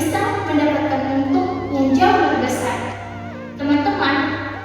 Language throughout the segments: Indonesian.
bisa mendapatkan untung yang jauh lebih besar. Teman-teman,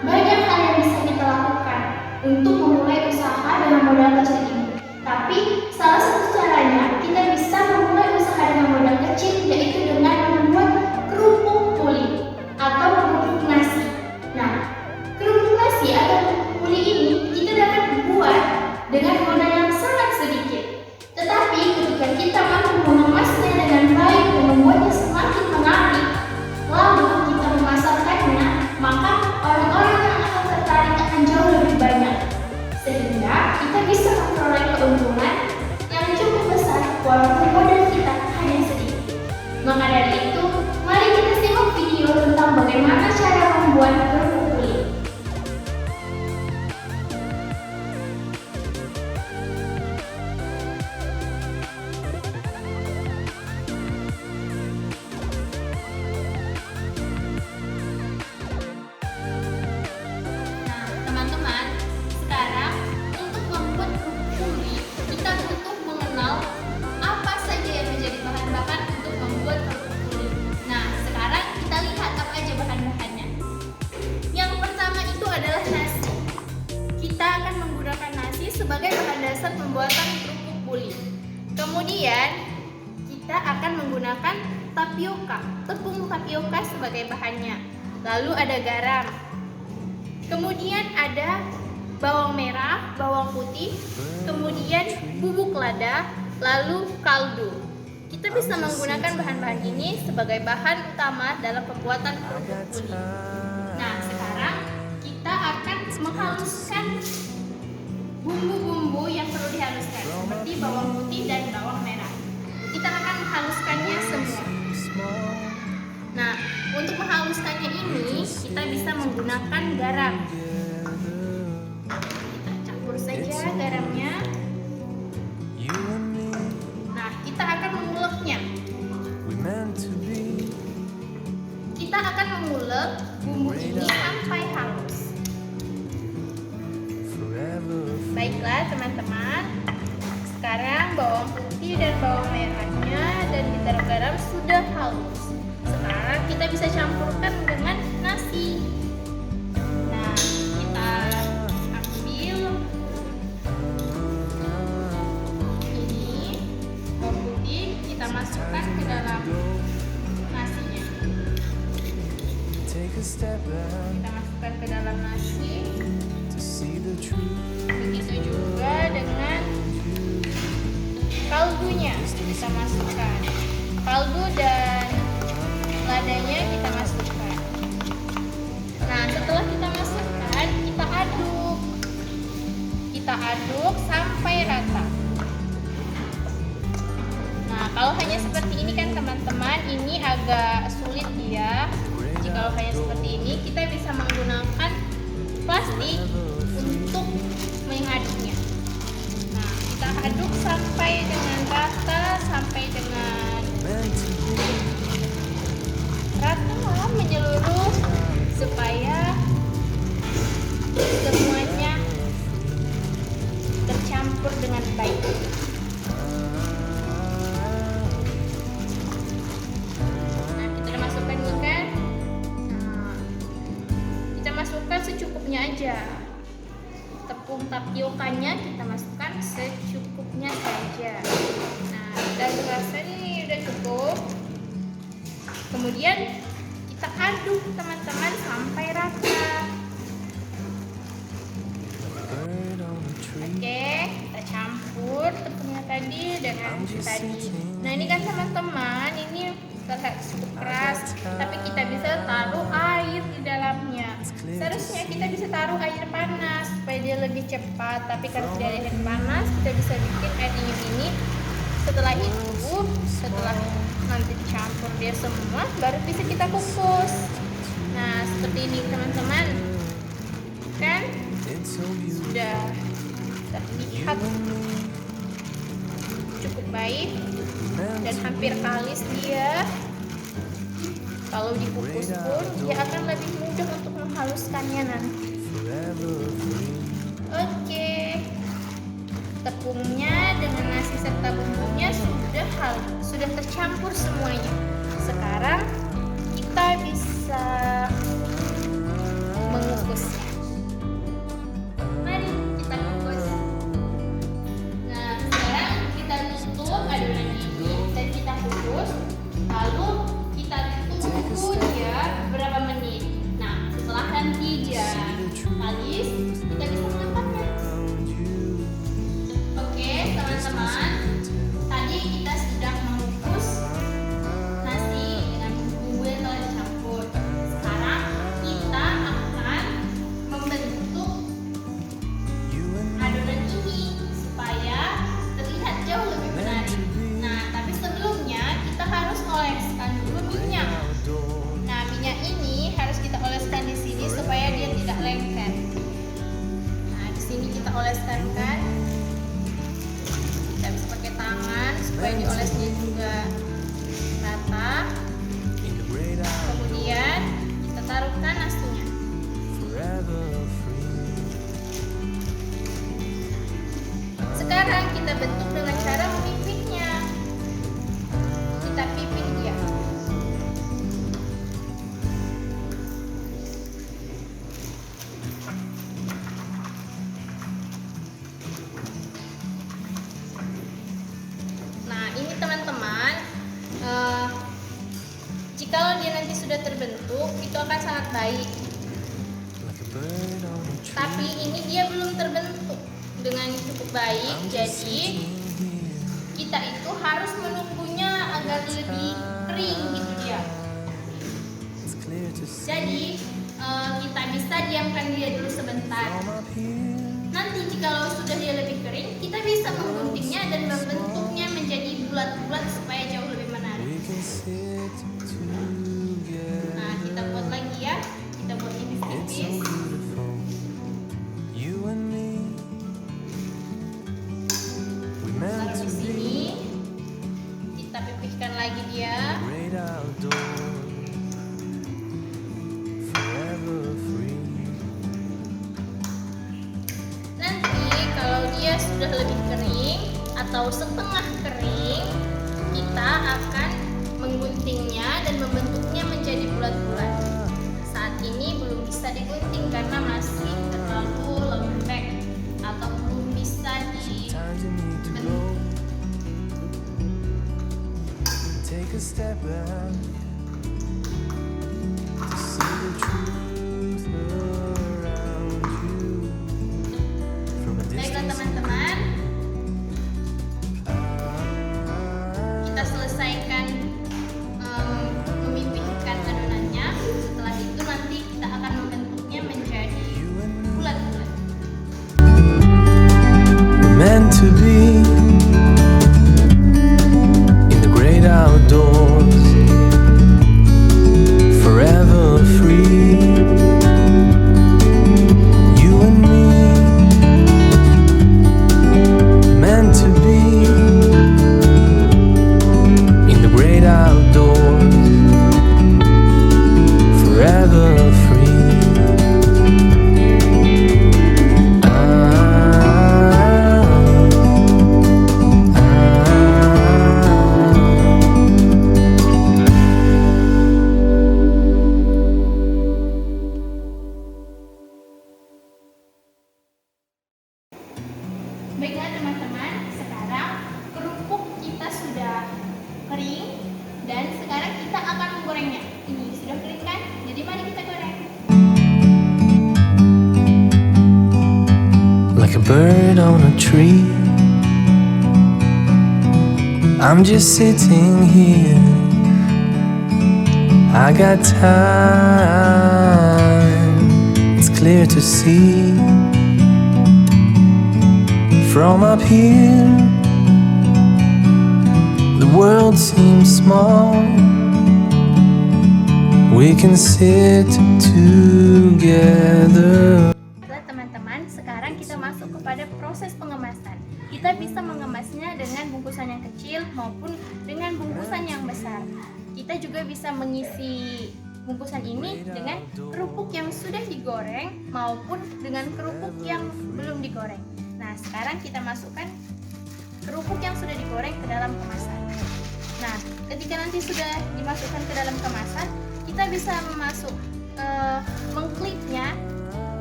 banyak hal yang bisa kita lakukan untuk memulai usaha dengan modal kecil ini. Tapi salah satu caranya kita bisa memulai usaha dengan modal kecil, yaitu dengan membuat kerupuk puli atau kerupuk nasi. Nah, kerupuk nasi atau kerupuk puli ini kita dapat buat dengan modal yang sangat sedikit. Tetapi ketika kita mampu mengemasnya dengan baik dan membuatnya semakin menarik, lalu kita memasarkannya, maka orang-orang yang akan tertarik akan jauh lebih banyak. Sehingga kita bisa memperoleh keuntungan yang cukup besar walaupun modal kita hanya sedikit. Maka dari itu, mari kita simak video tentang bagaimana cara membuat kerupuk puli. Nah, teman-teman, sekarang untuk membuat kerupuk puli, kita butuh mengenal apa saja yang menjadi bahan-bahan untuk membuat kerupuk puli. Nah, sekarang kita lihat apa aja bahan-bahannya. Yang pertama itu adalah nasi. Kita akan menggunakan nasi sebagai bahan dasar pembuatan kerupuk puli. Kemudian, kita akan menggunakan tapioka, tepung tapioka sebagai bahannya. Lalu ada garam. Kemudian ada bawang merah, bawang putih, kemudian bubuk lada, lalu kaldu. Kita bisa menggunakan bahan-bahan ini sebagai bahan utama dalam pembuatan kerupuk puli. Nah, sekarang kita akan menghaluskan bumbu-bumbu yang perlu dihaluskan, seperti bawang putih dan bawang merah. Kita akan menghaluskannya semua. Nah, untuk menghaluskannya ini, kita bisa menggunakan garam. Kita campur saja garamnya. Nah, kita akan menguleknya. Kita akan mengulek bumbu ini sampai halus. Baiklah teman-teman, sekarang bawang putih dan bawang merahnya dan ditaruh garam sudah halus. Sekarang kita bisa campurkan dengan nasi. Nah, kita ambil ini bawang putih, kita masukkan ke dalam nasinya. Kita masukkan ke dalam nasi. Begitu juga dengan kaldunya, kita masukkan kaldu dan ladanya, kita masukkan. Nah, setelah kita masukkan, kita aduk sampai rata. Nah, kalau hanya seperti ini kan teman-teman, ini agak sulit ya. Jika hanya seperti ini, kita bisa menggunakan plastik untuk mengaduknya. Nah, kita aduk sampai dengan rata, sampai dengan rata menyeluruh supaya semuanya tercampur dengan baik. Nah, kita masukkan dulu kan. Nah, kita masukkan secukupnya aja. Tepung tapiokanya kita masukkan secukupnya saja. Nah, dan rasanya ini udah cukup. Kemudian kita aduk teman-teman sampai rata. Oke, kita campur tepungnya tadi dengan tadi. Nah, ini kan teman-teman, ini terlihat cukup keras, tapi kita bisa taruh air di dalamnya. Seharusnya kita bisa taruh air panas supaya dia lebih cepat, tapi kalau tidak ada air panas, kita bisa bikin air dingin ini. Setelah itu, setelah nanti dicampur dia semua, baru bisa kita kukus. Nah, seperti ini teman-teman, kan sudah terlihat cukup baik dan hampir kalis dia. Kalau dikukus pun dia akan lebih mudah untuk menghaluskannya nanti. Oke, tepungnya dengan nasi serta bumbunya sudah tercampur semuanya. sekarang kita bisa mengukusnya. Mari kita kukus. Nah, sekarang kita tutup adonan ini dan kita kukus. Lalu kita tunggu dia beberapa menit. Nah, setelah nanti dia habis, kita bisa mengangkatnya. Oke, teman-teman. Tadi kita sudah mengukus nasi dengan bumbu yang telah dicampur. Sekarang kita akan membentuk adonan ini supaya terlihat jauh lebih menarik. Nah, tapi sebelumnya kita harus oleskan dulu minyak. Nah, minyak ini harus kita oleskan di sini supaya dia tidak lengket. Nah, di sini kita oleskan kan. Kita bisa pakai tangan supaya diolesnya juga rata. Kemudian kita taruhkan nasinya. Sekarang kita bentuk dengan cara memipihnya. Kita pipih dia. Nah, ini teman-teman, jikalau dia nanti sudah terbentuk, itu akan sangat baik. Tapi ini dia belum terbentuk dengan cukup baik, jadi kita itu harus menunggunya agar lebih kering gitu dia. Jadi kita bisa diamkan dia dulu sebentar. Nanti jikalau sudah dia lebih kering, kita bisa mengguntingnya dan membentuknya menjadi bulat-bulat supaya jauh lebih menarik. Nah, kita buat lagi ya. Kita buat tipis-tipis. Taruh di sini. Kita pipihkan lagi dia. Nanti kalau dia sudah lebih kering atau setengah kering, kita akan mengguntingnya dan membentuknya menjadi bulat-bulat. Saat ini belum bisa digunting karena masih terlalu lembek atau belum bisa dibentuk. Take a step back to see the truth around you from a Baiklah distance. teman-teman, kita selesaikan memipihkan adonannya. Setelah itu nanti kita akan membentuknya menjadi bulat-bulat. We're meant to be in the great outdoors, forever free. You and me, meant to be in the great outdoors, forever free. Baiklah teman-teman, sekarang kerupuk kita sudah kering dan sekarang kita akan menggorengnya. Ini sudah kering kan? Jadi mari kita goreng. Like a bird on a tree, I'm just sitting here. I got time, it's clear to see. From up here, the world seems small. We can sit together. Baiklah teman-teman, sekarang kita masuk kepada proses pengemasan. Kita bisa mengemasnya dengan bungkusan yang kecil maupun dengan bungkusan yang besar. Kita juga bisa mengisi bungkusan ini dengan kerupuk yang sudah digoreng maupun dengan kerupuk yang belum digoreng. Nah, sekarang kita masukkan kerupuk yang sudah digoreng ke dalam kemasan. Nah, ketika nanti sudah dimasukkan ke dalam kemasan, kita bisa mengklipnya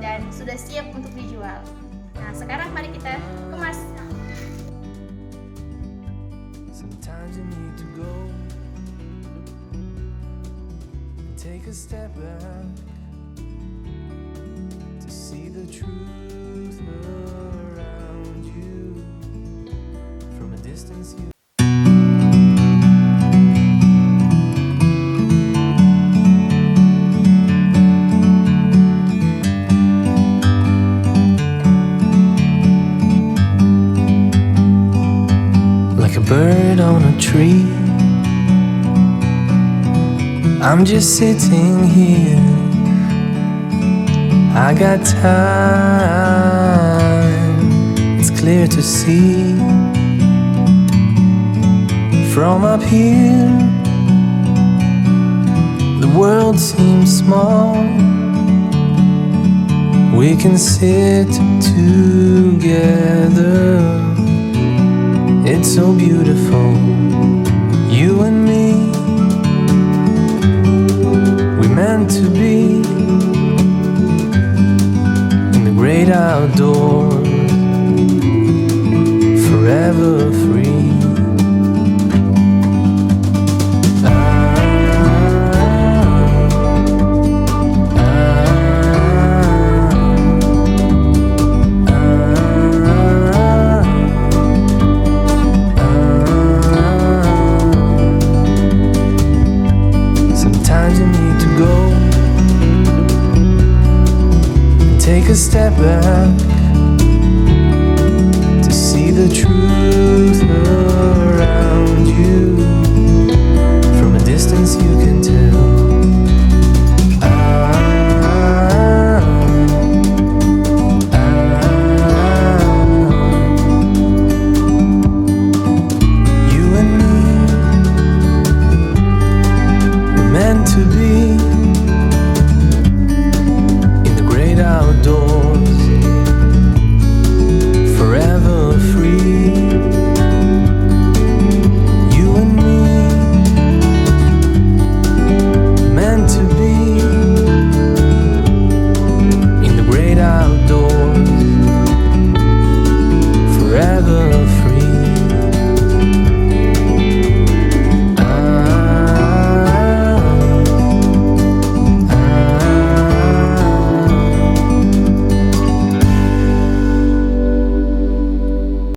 dan sudah siap untuk dijual. Nah, sekarang mari kita kemas. Sometimes you need to go and take a step back to see the truth around you. From a distance you like a bird on a tree. I'm just sitting here. I got time. It's clear to see from up here. The world seems small. We can sit together. It's so beautiful, you and me. We're meant to be in the great outdoors, forever free. Sometimes you need to go and take a step back to see the truth